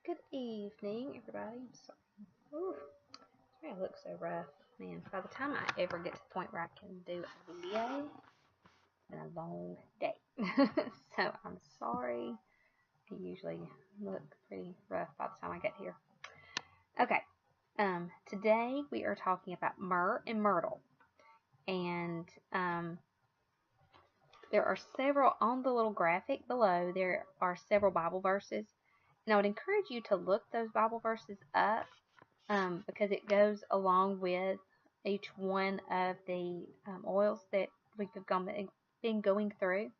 Good evening, everybody. I'm sorry. Ooh, sorry I look so rough. Man, by the time I ever get to the point where I can do a video, it's been a long day. So I'm sorry. I usually look pretty rough by the time I get here. Okay. Today we are talking about Myrrh and Myrtle. And there are several, on the little graphic below, there are several Bible verses. And I would encourage you to look those Bible verses up because it goes along with each one of the oils that we've been going through.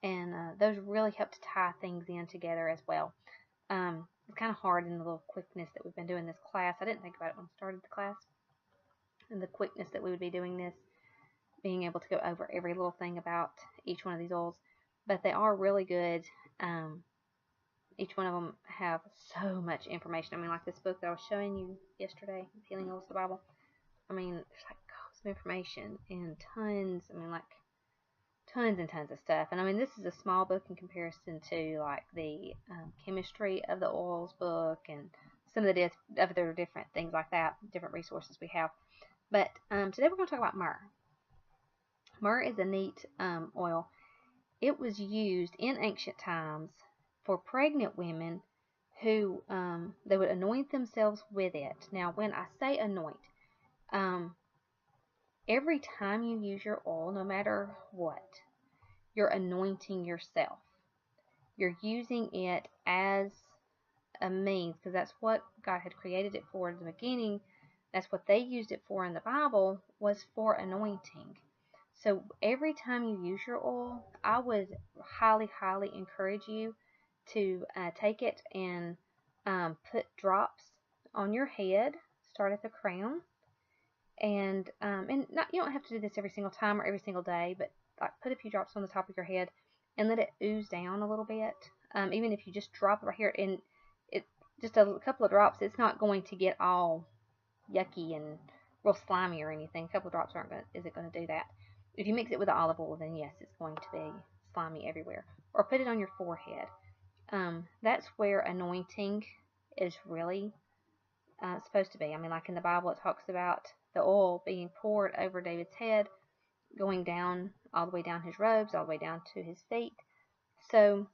And those really help to tie things in together as well. It's kind of hard in the little quickness that we've been doing this class. I didn't think about it when I started the class. And the quickness that we would be doing this, being able to go over every little thing about each one of these oils. But they are really good. Each one of them have so much information. I mean, like this book that I was showing you yesterday, Healing Oils of the Bible. I mean, there's like some information and tons. I mean, like tons and tons of stuff. And I mean, this is a small book in comparison to like the chemistry of the oils book and some of the other different things like that, different resources we have. But today we're going to talk about myrrh. Myrrh is a neat oil. It was used in ancient times for pregnant women who they would anoint themselves with it. Now, when I say anoint, every time you use your oil, no matter what, you're anointing yourself. You're using it as a means, because that's what God had created it for in the beginning. That's what they used it for in the Bible, was for anointing. So every time you use your oil, I would highly, highly encourage you to take it and put drops on your head. Start at the crown, and not, you don't have to do this every single time or every single day, but like put a few drops on the top of your head and let it ooze down a little bit. Even if you just drop it right here, and it just a couple of drops, it's not going to get all yucky and real slimy or anything. A couple of drops isn't going to do that. If you mix it with the olive oil, then yes, it's going to be slimy everywhere. Or put it on your forehead. That's where anointing is really supposed to be. I mean, like in the Bible, it talks about the oil being poured over David's head, going down, all the way down his robes, all the way down to his feet. So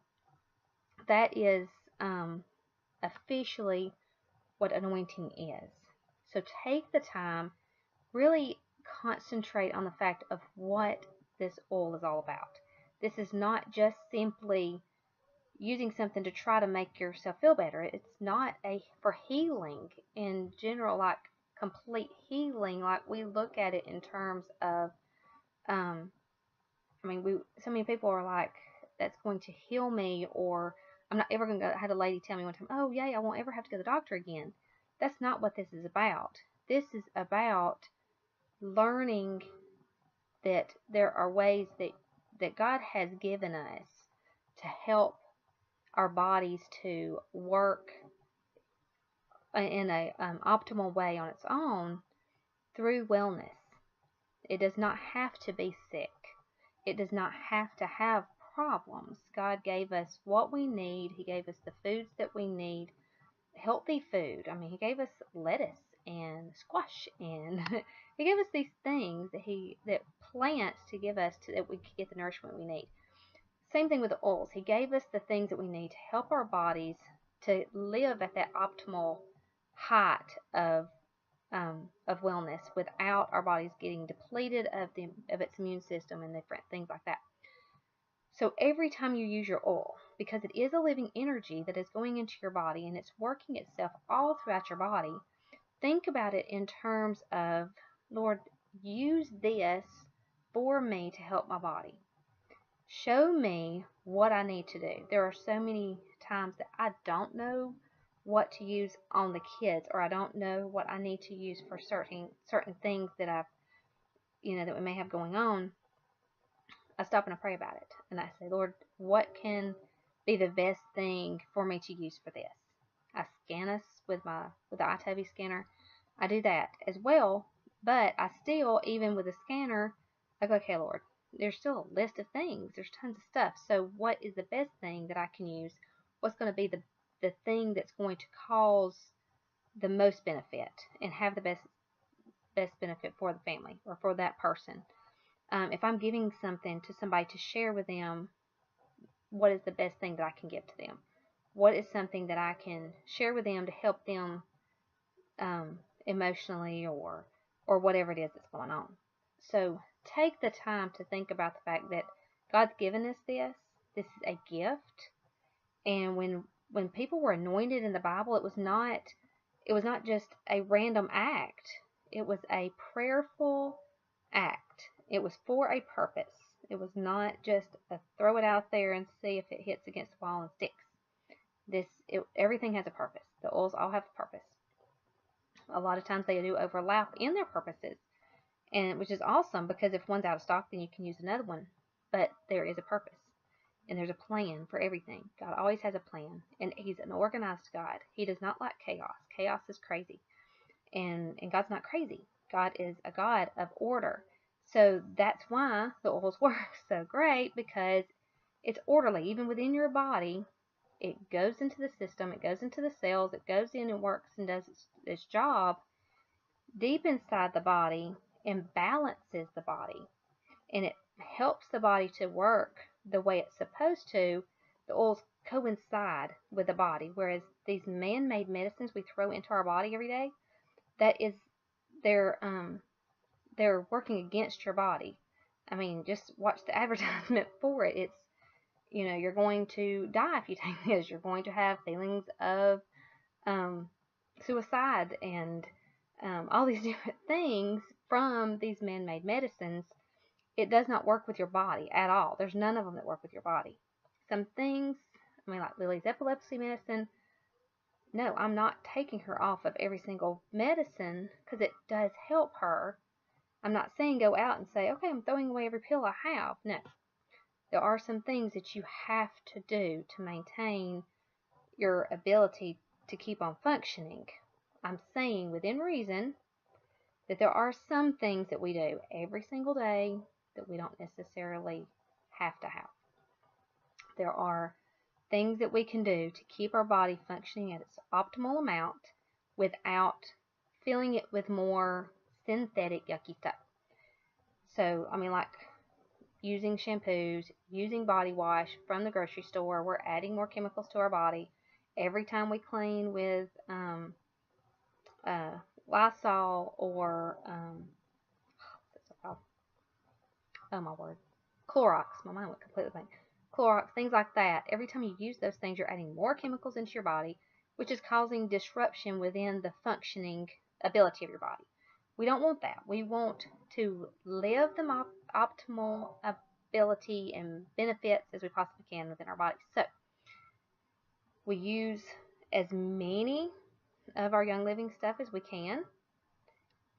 that is officially what anointing is. So take the time, really concentrate on the fact of what this oil is all about. This is not just simply using something to try to make yourself feel better. It's not for healing in general, like complete healing, like we look at it in terms of I mean, so many people are like, that's going to heal me, or I'm not ever going to go. I had a lady tell me one time, oh yay, I won't ever have to go to the doctor again. That's not what this is about. This is about learning that there are ways that God has given us to help our bodies to work in a optimal way on its own through wellness. It does not have to be sick. It does not have to have problems. God gave us what we need. He gave us the foods that we need, healthy food. I mean, He gave us lettuce and squash, and He gave us these things that plants to give us that we could get the nourishment we need. Same thing with the oils. He gave us the things that we need to help our bodies to live at that optimal height of wellness without our bodies getting depleted of its immune system and different things like that. So every time you use your oil, because it is a living energy that is going into your body and it's working itself all throughout your body, think about it in terms of, Lord, use this for me to help my body. Show me what I need to do. There are so many times that I don't know what to use on the kids, or I don't know what I need to use for certain things that that we may have going on. I stop and I pray about it, and I say, Lord, what can be the best thing for me to use for this? I scan us with the iToby scanner. I do that as well, but I still, even with the scanner, I go, okay, Lord, there's still a list of things. There's tons of stuff. So what is the best thing that I can use? What's going to be the the thing that's going to cause the most benefit and have the best benefit for the family or for that person. If I'm giving something to somebody to share with them, what is the best thing that I can give to them? What is something that I can share with them to help them emotionally or whatever it is that's going on? So take the time to think about the fact that God's given us this. This is a gift. And when people were anointed in the Bible, it was not just a random act. It was a prayerful act. It was for a purpose. It was not just a throw it out there and see if it hits against the wall and sticks. Everything has a purpose. The oils all have a purpose. A lot of times they do overlap in their purposes, and which is awesome, because if one's out of stock, then you can use another one. But there is a purpose, and there's a plan for everything. God always has a plan, and He's an organized God. He does not like chaos. Chaos is crazy, and God's not crazy. God is a God of order. So that's why the oils work so great, because it's orderly. Even within your body, it goes into the system, it goes into the cells, it goes in and works and does its job deep inside the body and balances the body. And it helps the body to work the way it's supposed to. The oils coincide with the body, whereas these man-made medicines we throw into our body every day, they're working against your body. I mean, just watch the advertisement for it. It's, you're going to die if you take this. You're going to have feelings of suicide and all these different things from these man-made medicines. It does not work with your body at all. There's none of them that work with your body. Some things, like Lily's epilepsy medicine, no, I'm not taking her off of every single medicine, because it does help her. I'm not saying go out and say, okay, I'm throwing away every pill I have. No. There are some things that you have to do to maintain your ability to keep on functioning. I'm saying within reason that there are some things that we do every single day that we don't necessarily have to have. There are things that we can do to keep our body functioning at its optimal amount without filling it with more synthetic yucky stuff. So, like using shampoos, using body wash from the grocery store, we're adding more chemicals to our body. Every time we clean with Lysol or oh my word, Clorox. My mind went completely blank. Clorox, things like that. Every time you use those things, you're adding more chemicals into your body, which is causing disruption within the functioning ability of your body. We don't want that. We want to live the optimal ability and benefits as we possibly can within our bodies. So we use as many of our Young Living stuff as we can.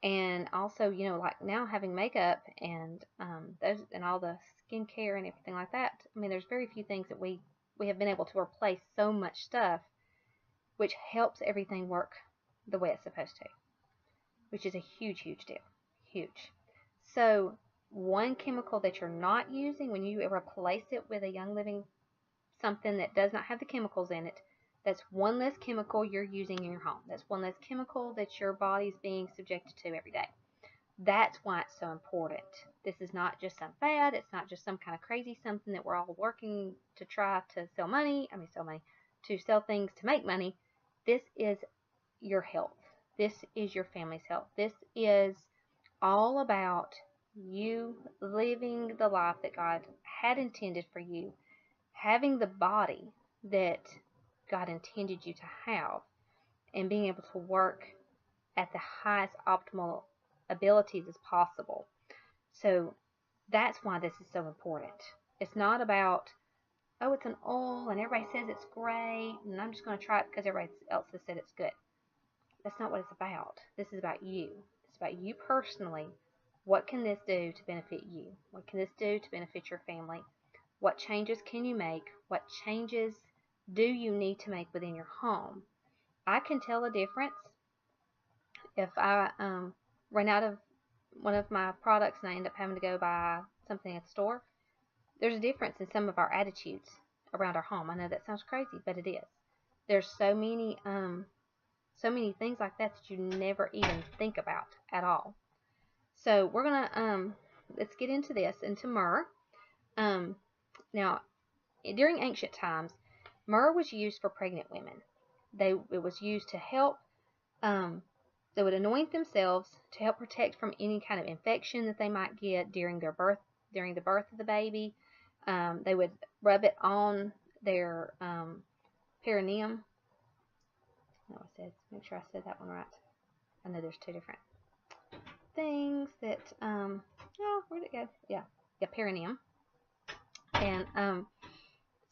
And also, like now having makeup and those and all the skincare and everything like that. There's very few things that we have been able to replace so much stuff, which helps everything work the way it's supposed to, which is a huge, huge deal. Huge. So one chemical that you're not using, when you replace it with a Young Living something that does not have the chemicals in it, that's one less chemical you're using in your home. That's one less chemical that your body's being subjected to every day. That's why it's so important. This is not just some fad. It's not just some kind of crazy something that we're all working to try to sell money. To sell things to make money. This is your health. This is your family's health. This is all about you living the life that God had intended for you, having the body that God intended you to have, and being able to work at the highest optimal abilities as possible. So that's why this is so important. It's not about, oh, it's an oil and everybody says it's great and I'm just going to try it because everybody else has said it's good. That's not what it's about. This is about you. It's about you personally. What can this do to benefit you? What can this do to benefit your family? What changes can you make? What changes do you need to make within your home? I can tell a difference if I run out of one of my products and I end up having to go buy something at the store. There's a difference in some of our attitudes around our home. I know that sounds crazy, but it is. There's so many things like that that you never even think about at all. So we're gonna let's get into myrrh. Um, Now, during ancient times, myrrh was used for pregnant women. It was used to help. They would anoint themselves to help protect from any kind of infection that they might get during the birth of the baby. They would rub it on their perineum. No, make sure I said that one right. I know there's two different things that, oh, where'd it go? Yeah, perineum. And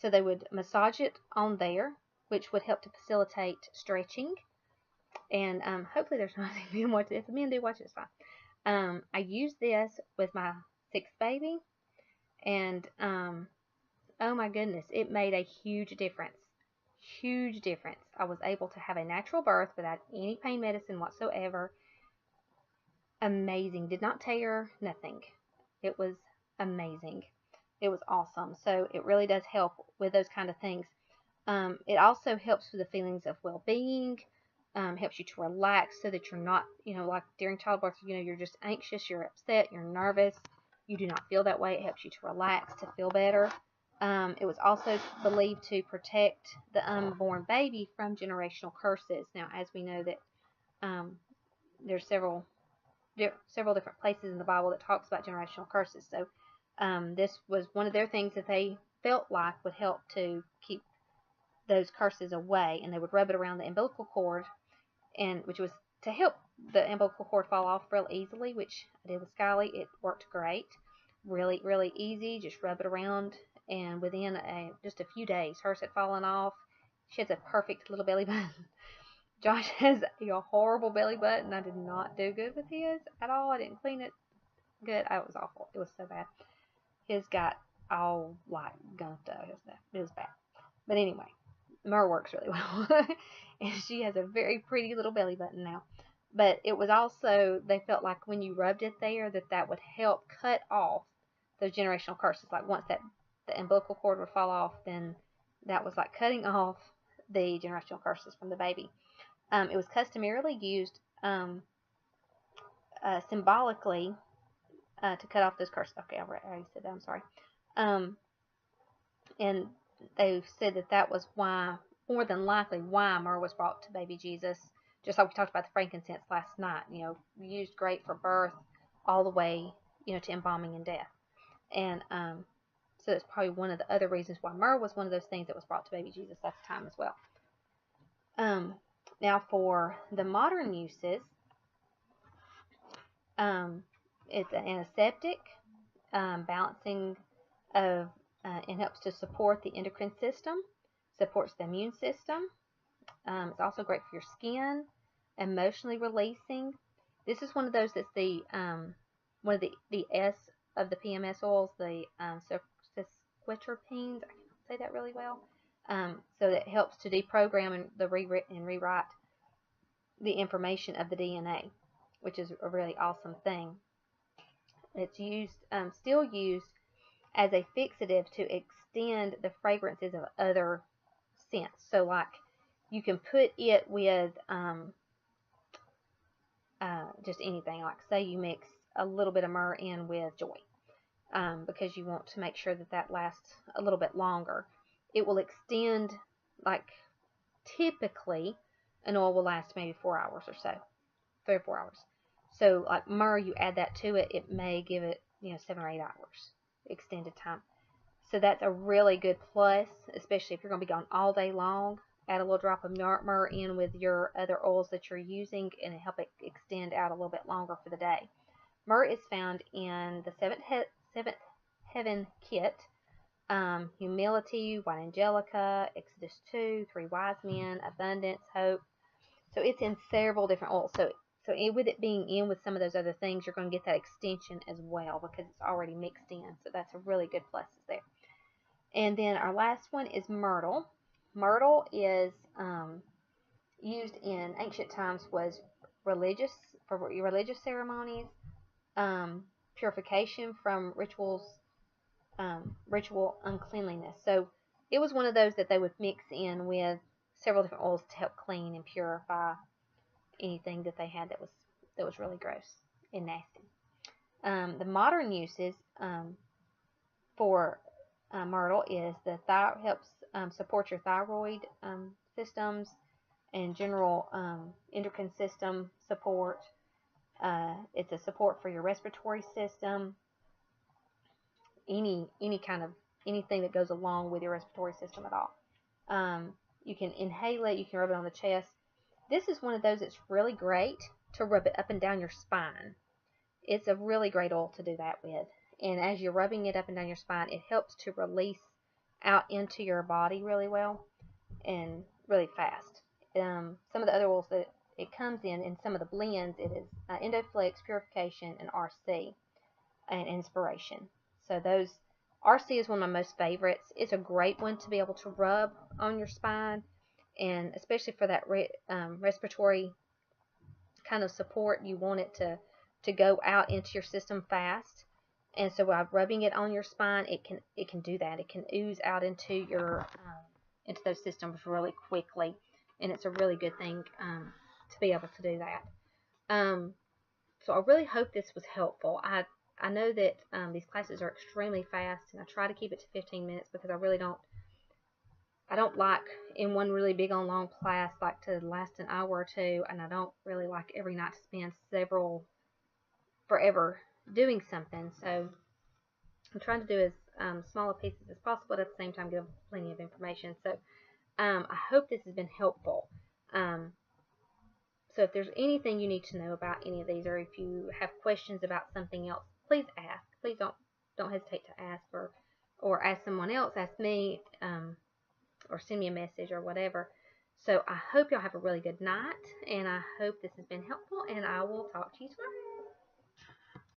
so they would massage it on there, which would help to facilitate stretching. And hopefully there's not any men watch it. If the men do watch it, it's fine. I used this with my sixth baby, and oh my goodness, it made a huge difference. Huge difference. I was able to have a natural birth without any pain medicine whatsoever. Amazing. Did not tear, nothing. It was amazing. It was awesome. So it really does help with those kind of things. It also helps with the feelings of well-being. Helps you to relax so that you're not, like during childbirth, you're just anxious, you're upset, you're nervous. You do not feel that way. It helps you to relax, to feel better. It was also believed to protect the unborn baby from generational curses. Now, as we know that there's several different places in the Bible that talks about generational curses. So this was one of their things that they felt like would help to keep those curses away, and they would rub it around the umbilical cord, and which was to help the umbilical cord fall off real easily, which I did with Skyly. It worked great. Really, really easy. Just rub it around, and within just a few days, hers had fallen off. She has a perfect little belly button. Josh has a horrible belly button. I did not do good with his at all. I didn't clean it good. It was awful. It was so bad. His got all like gunked up. It was bad. But anyway, Myrrh works really well. And she has a very pretty little belly button now. But it was also, they felt like when you rubbed it there, that would help cut off those generational curses. Like once the umbilical cord would fall off, then that was like cutting off the generational curses from the baby. It was customarily used symbolically to cut off those curses. Okay, I already said that. I'm sorry. And they said that was why, more than likely, why myrrh was brought to baby Jesus. Just like we talked about the frankincense last night. Used great for birth all the way, to embalming and death. And so it's probably one of the other reasons why myrrh was one of those things that was brought to baby Jesus at the time as well. Now for the modern uses, it's an antiseptic, balancing of, it helps to support the endocrine system, supports the immune system. It's also great for your skin, emotionally releasing. This is one of those that's the one of the S of the PMS oils, the sesquiterpenes. I can't say that really well. So that helps to deprogram and rewrite the information of the DNA, which is a really awesome thing. It's still used as a fixative to extend the fragrances of other scents. So, like, you can put it with just anything. Like, say you mix a little bit of myrrh in with joy, because you want to make sure that lasts a little bit longer. It will extend, like, typically an oil will last maybe 4 hours or so, 3 or 4 hours. So, like myrrh, you add that to it, it may give it 7 or 8 hours extended time. So that's a really good plus, especially if you're going to be gone all day long. Add a little drop of myrrh in with your other oils that you're using, and it'll help it extend out a little bit longer for the day. Myrrh is found in the Seventh Heaven Kit, Humility, White Angelica, Exodus 2, Three Wise Men, Abundance, Hope. So it's in several different oils. So with it being in with some of those other things, you're going to get that extension as well because it's already mixed in. So that's a really good plus there. And then our last one is myrtle. Myrtle is used in ancient times, was for religious ceremonies, purification from ritual uncleanliness. So it was one of those that they would mix in with several different oils to help clean and purify anything that they had that was really gross and nasty. The modern uses for myrtle is helps support your thyroid systems and general endocrine system support. It's a support for your respiratory system, any kind of anything that goes along with your respiratory system at all. You can inhale it. You can rub it on the chest. This is one of those that's really great to rub it up and down your spine. It's a really great oil to do that with. And as you're rubbing it up and down your spine, it helps to release out into your body really well and really fast. Some of the other oils that it comes in some of the blends, it is Endoflex, Purification, and RC, and Inspiration. So those, RC is one of my most favorites. It's a great one to be able to rub on your spine, and especially for that respiratory kind of support, you want it to go out into your system fast. And so by rubbing it on your spine, it can do that. It can ooze out into your into those systems really quickly, and it's a really good thing to be able to do that. So I really hope this was helpful. I know that these classes are extremely fast, and I try to keep it to 15 minutes because I don't like in one really big on long class like to last an hour or two, and I don't really like every night to spend forever doing something. So I'm trying to do as small a pieces as possible, but at the same time give plenty of information. So I hope this has been helpful. So if there's anything you need to know about any of these, or if you have questions about something else, please ask. Please don't hesitate to ask, or ask someone else, ask me, or send me a message or whatever. So I hope y'all have a really good night, and I hope this has been helpful, and I will talk to you tomorrow.